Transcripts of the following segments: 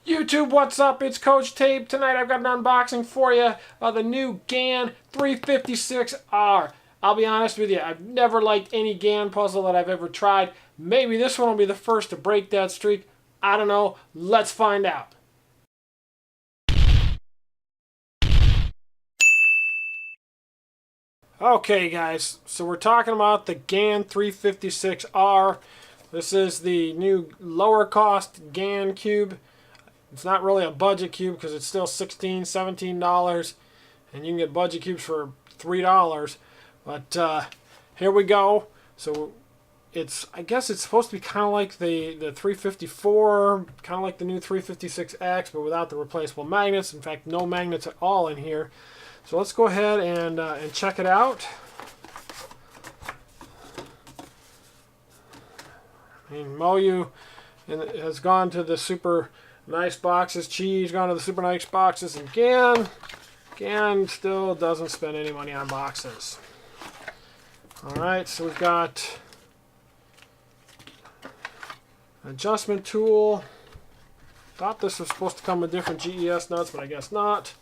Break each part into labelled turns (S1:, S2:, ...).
S1: YouTube, what's up? It's Coach Tape. Tonight I've got an unboxing for you of the new Gan 356R. I'll be honest with you, I've never liked any Gan puzzle that I've ever tried. Maybe this one will be the first to break that streak. I don't know. Let's find out. Okay guys, so we're talking about the Gan 356R. This is the new lower cost Gan cube. It's not really a budget cube because it's still $16, $17, and you can get budget cubes for $3. But here we go. So I guess it's supposed to be kind of like the 354, kind of like the new 356X, but without the replaceable magnets. In fact, no magnets at all in here. So let's go ahead and check it out. I mean, Moyu has gone to the super nice boxes. Chi's gone to the super nice boxes, and Gan still doesn't spend any money on boxes. Alright, so we've got an adjustment tool. Thought this was supposed to come with different GES nuts, but I guess not.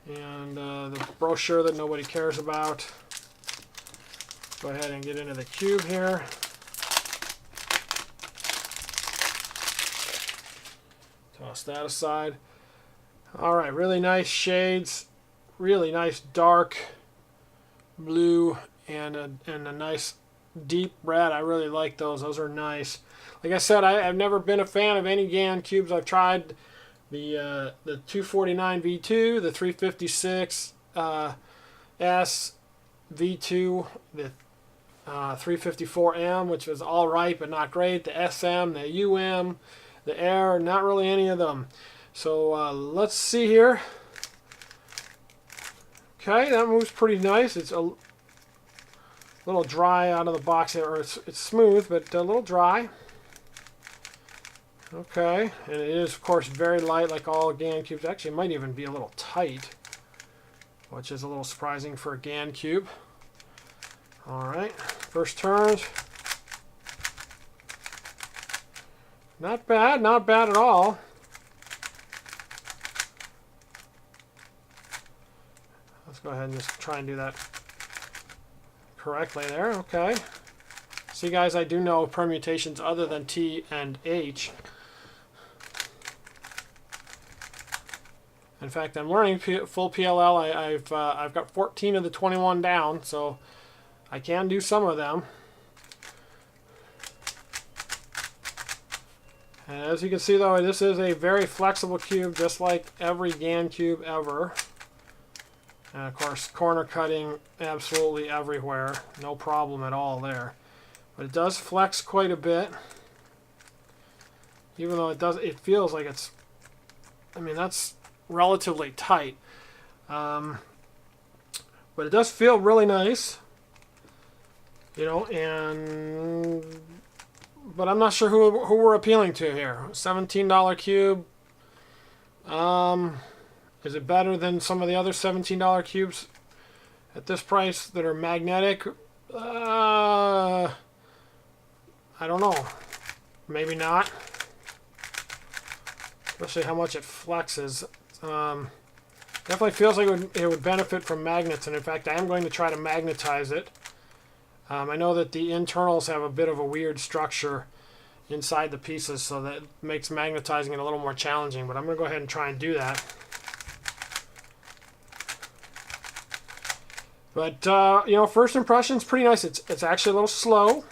S1: And the brochure that nobody cares about. Go ahead and get into the cube here. Toss that aside. Alright, really nice shades. Really nice dark blue and a nice deep red. I really like those. Those are nice. Like I said, I've never been a fan of any Gan cubes. I've tried the 249 V2, the 356 S V2, the 354M, which was alright but not great, the SM, the UM, the Air, not really any of them. So let's see here. Okay, that moves pretty nice. It's a little dry out of the box here, or it's smooth, but a little dry. Okay, and it is, of course, very light, like all Gan cubes. Actually, it might even be a little tight, which is a little surprising for a Gan cube. Alright, first turns. Not bad at all. Let's go ahead and just try and do that correctly there. Okay. See, guys, I do know permutations other than T and H. In fact, I'm learning full PLL. I've got 14 of the 21 down, so I can do some of them. And as you can see, though, this is a very flexible cube, just like every Gan cube ever. And of course, corner cutting absolutely everywhere, no problem at all there. But it does flex quite a bit, even though it feels like it's, I mean, that's relatively tight. But it does feel really nice, you know, but I'm not sure who we're appealing to here. $17 cube. Is it better than some of the other $17 cubes at this price that are magnetic? I don't know. Maybe not. Especially how much it flexes. Definitely feels like it would benefit from magnets, and in fact I am going to try to magnetize it. I know that the internals have a bit of a weird structure inside the pieces, so that makes magnetizing it a little more challenging, but I'm going to go ahead and try and do that. But, you know, first impression's pretty nice. It's actually a little slow.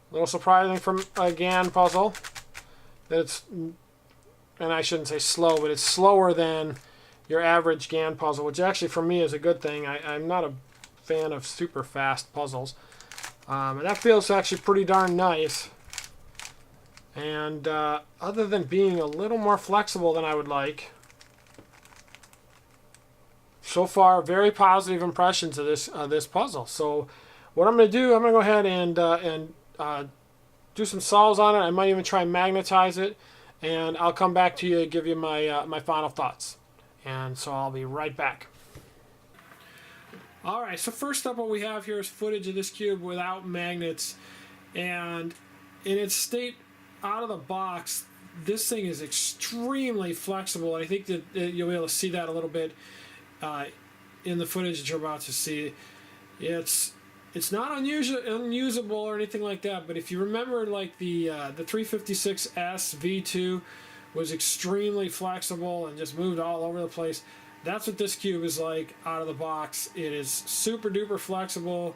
S1: A little surprising from a Gan puzzle. That it's, and I shouldn't say slow, but it's slower than your average Gan puzzle, which actually for me is a good thing. I'm not a fan of super fast puzzles. And that feels actually pretty darn nice. And other than being a little more flexible than I would like, so far, very positive impressions of this puzzle. So what I'm going to do, I'm going to go ahead and do some solves on it. I might even try and magnetize it, and I'll come back to you and give you my my final thoughts. And so I'll be right back. Alright, so first up what we have here is footage of this cube without magnets, and in its state out of the box, this thing is extremely flexible. I think that you'll be able to see that a little bit in the footage that you're about to see. It's not unusable or anything like that, but if you remember, like the 356S V2 was extremely flexible and just moved all over the place. That's what this cube is like out of the box. It is super duper flexible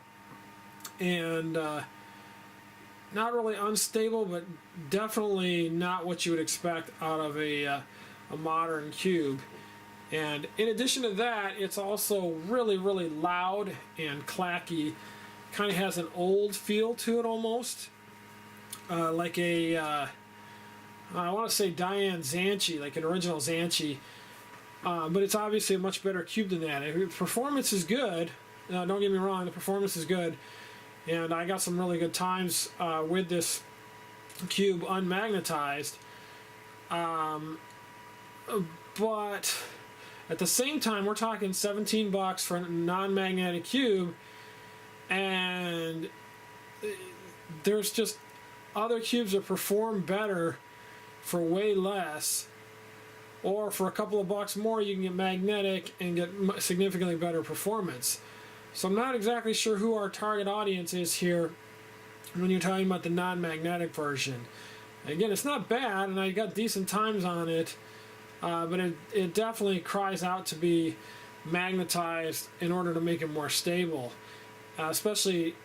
S1: and not really unstable, but definitely not what you would expect out of a modern cube. And in addition to that, it's also really, really loud and clacky. Kind of has an old feel to it almost, like a I want to say Diane Zanchi, like an original Zanchi, but it's obviously a much better cube than that. Performance is good. Don't get me wrong, the performance is good, and I got some really good times with this cube unmagnetized. But at the same time, we're talking $17 for a non-magnetic cube, and there's just other cubes that perform better for way less, or for a couple of bucks more you can get magnetic and get significantly better performance. So I'm not exactly sure who our target audience is here when you're talking about the non-magnetic version. Again, it's not bad, and I got decent times on it, but it definitely cries out to be magnetized in order to make it more stable. Especially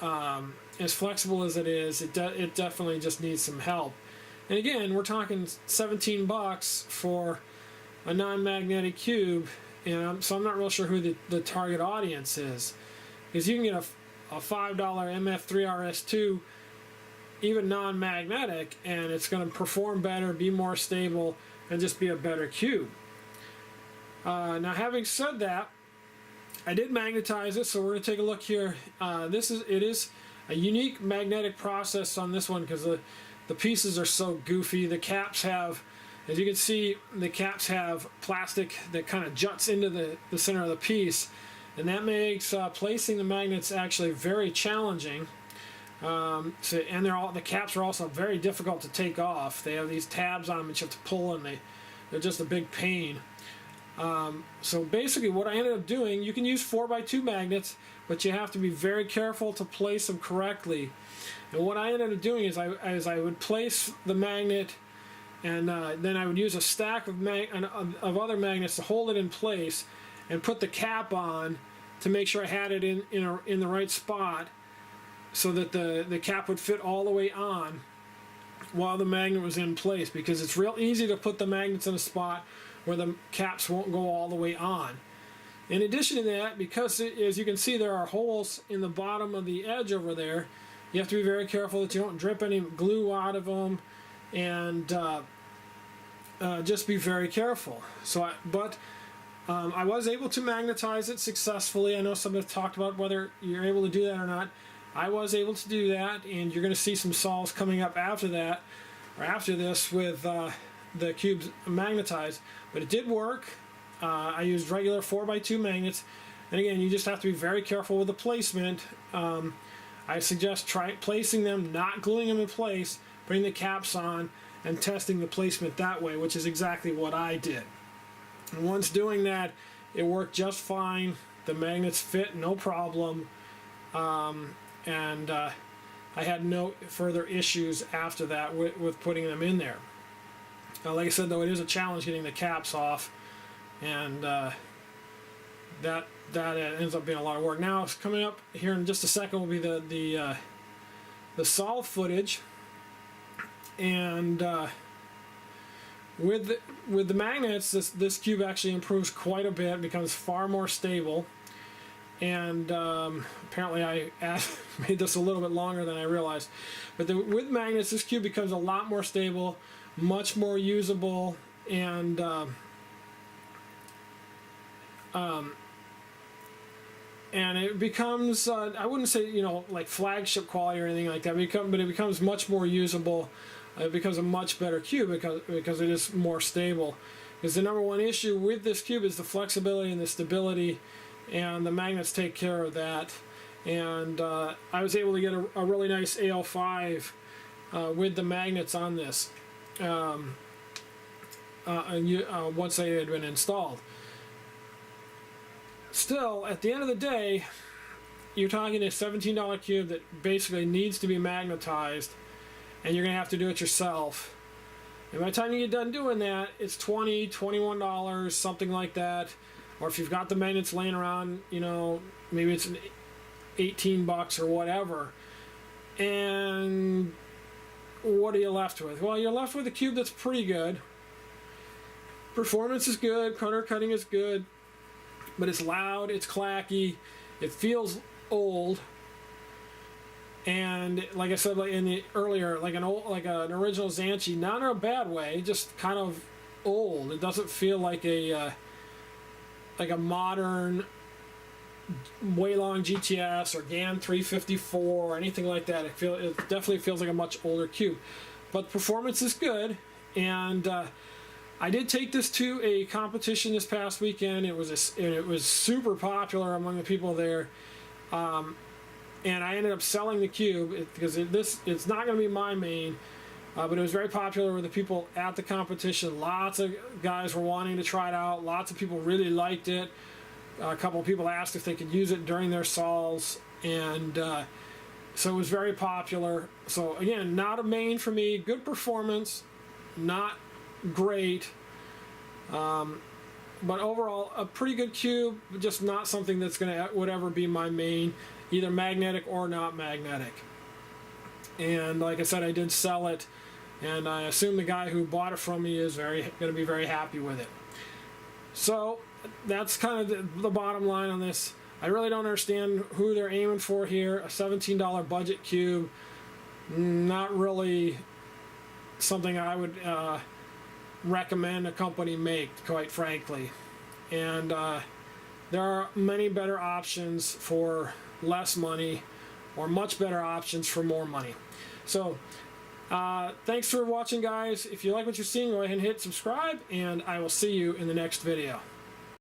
S1: as flexible as it is, it definitely just needs some help. And again, we're talking $17 for a non-magnetic cube, and so I'm not real sure who the target audience is, because you can get a $5 MF3RS2 even non-magnetic, and it's going to perform better, be more stable, and just be a better cube. Now, having said that, I did magnetize it, so we're going to take a look here. It is a unique magnetic process on this one because the pieces are so goofy. The caps have, as you can see, the caps have plastic that kind of juts into the center of the piece, and that makes placing the magnets actually very challenging. And the caps are also very difficult to take off. They have these tabs on them that you have to pull, and they're just a big pain. So basically what I ended up doing, you can use 4x2 magnets, but you have to be very careful to place them correctly. And what I ended up doing is I would place the magnet, and then I would use a stack of other magnets to hold it in place, and put the cap on to make sure I had it in the right spot, so that the cap would fit all the way on while the magnet was in place, because it's real easy to put the magnets in a spot where the caps won't go all the way on. In addition to that, because as you can see there are holes in the bottom of the edge over there, you have to be very careful that you don't drip any glue out of them, and just be very careful. I was able to magnetize it successfully. I know some have talked about whether you're able to do that or not. I was able to do that, and you're going to see some solves coming up after that, or after this, with the cubes magnetized. But it did work. I used regular 4x2 magnets, and again, you just have to be very careful with the placement. I suggest placing them, not gluing them in place, putting the caps on, and testing the placement that way, which is exactly what I did. And once doing that, it worked just fine. The magnets fit, no problem. And I had no further issues after that with putting them in there. Like I said, though, it is a challenge getting the caps off, and that ends up being a lot of work. Now, coming up here in just a second will be the solve footage, and with the magnets, this cube actually improves quite a bit, becomes far more stable. And apparently I made this a little bit longer than I realized. But with magnets, this cube becomes a lot more stable, much more usable, and it becomes, I wouldn't say, like flagship quality or anything like that, but it becomes much more usable. It becomes a much better cube because it is more stable. Because the number one issue with this cube is the flexibility and the stability, and the magnets take care of that. And I was able to get a really nice AL5 with the magnets on this. once they had been installed. Still, at the end of the day, you're talking a $17 cube that basically needs to be magnetized, and you're going to have to do it yourself. And by the time you get done doing that, it's $20, $21, something like that. Or if you've got the magnets laying around, you know, maybe it's an 18 bucks or whatever. And what are you left with? Well, you're left with a cube that's pretty good. Performance is good, corner cutting is good, but it's loud, it's clacky, it feels old. And like I said, like in the earlier, like an original Xanchi, not in a bad way, just kind of old. It doesn't feel like a modern Waylon GTS or Gan 354 or anything like that. It definitely feels like a much older cube, but performance is good. And I did take this to a competition this past weekend. It was super popular among the people there. And I ended up selling the cube because it's not going to be my main, but it was very popular with the people at the competition. Lots of guys were wanting to try it out. Lots of people really liked it. A couple of people asked if they could use it during their sols, and so it was very popular. So again, not a main for me. Good performance, not great, but overall a pretty good cube, just not something that's going to would ever be my main, either magnetic or not magnetic. And like I said, I did sell it, and I assume the guy who bought it from me is going to be very happy with it. So that's kind of the bottom line on this. I really don't understand who they're aiming for here. A $17 budget cube, not really something I would recommend a company make, quite frankly. And there are many better options for less money, or much better options for more money. So thanks for watching, guys. If you like what you're seeing, go ahead and hit subscribe, and I will see you in the next video.